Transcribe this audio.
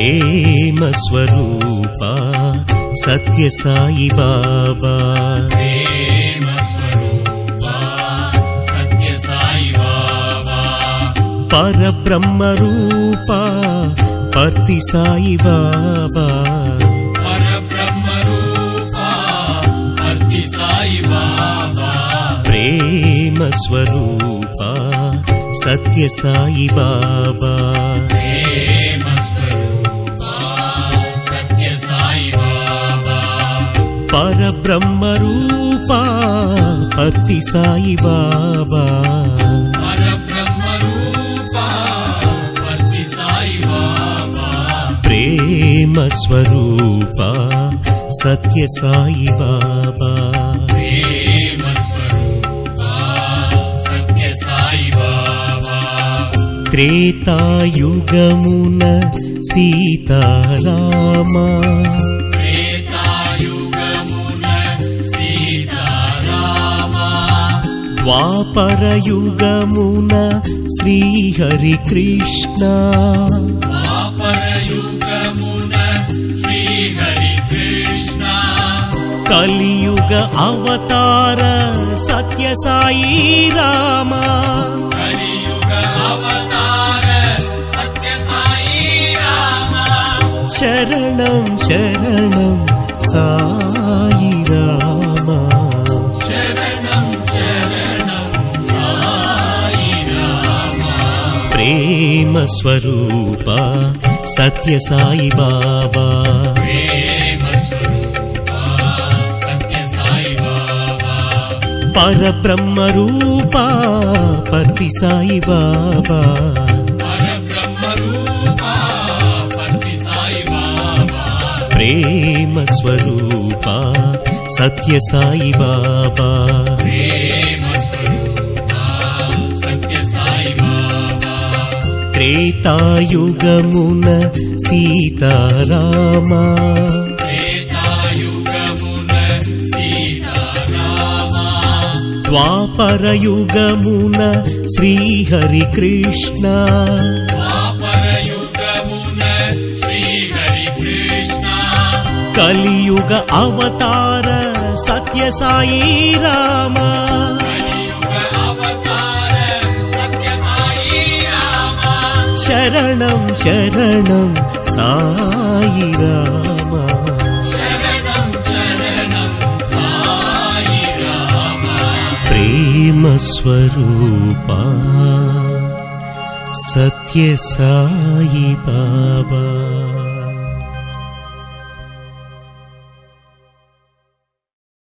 ప్రేమ స్వరూప సత్య సాయి బాబా ప్రేమ స్వరూప సత్య సాయి బాబా పరబ్రహ్మ రూప పర్తి సాయి బాబా పరబ్రహ్మ రూప పర్తి సాయి బాబా ప్రేమ స్వరూప సత్య సాయి బాబా ప్రేమ స్వరూప సత్య సాయి బాబా పరబ్రహ్మ రూప పర్తి సాయి బాబా పరబ్రహ్మ రూప పర్తి సాయి బాబా ప్రేమ స్వరూప సత్య సాయి బాబా ప్రేమ స్వరూప సత్య సాయి బాబా త్రేతాయుగమున సీతారామ త్రేతాయుగమున సీతారామ ద్వాపరయుగమున శ్రీహరి కృష్ణ ద్వాపరయుగమున శ్రీహరి కృష్ణ కలియుగ అవతార సత్య సాయి రామ కలియుగ అవతార సత్య సాయి రామ శరణం శరణం సాయి రామ శరణం శరణం సాయి రామ ప్రేమ స్వరూప సత్య సాయి బాబా ప్రేమ స్వరూప సత్య సాయి బాబా పరబ్రహ్మ రూప పర్తి సాయి బాబా పరబ్రహ్మ రూప పర్తి సాయి బాబా ప్రేమ స్వరూప సత్య సాయి బాబా ప్రేమ స్వరూప సత్య సాయి బాబా త్రేతాయుగమున సీతారామ త్రేతాయుగమున సీతారామ ద్వాపరయుగమున శ్రీహరి కృష్ణ ద్వాపరయుగమున శ్రీహరి కృష్ణ కలియుగ అవతార సత్య సాయి రామ కలియుగ అవతార సత్య సాయి రామ శరణం శరణం సాయి రామ శరణం శరణం సాయి రామ ప్రేమ స్వరూప సత్య సాయి బాబా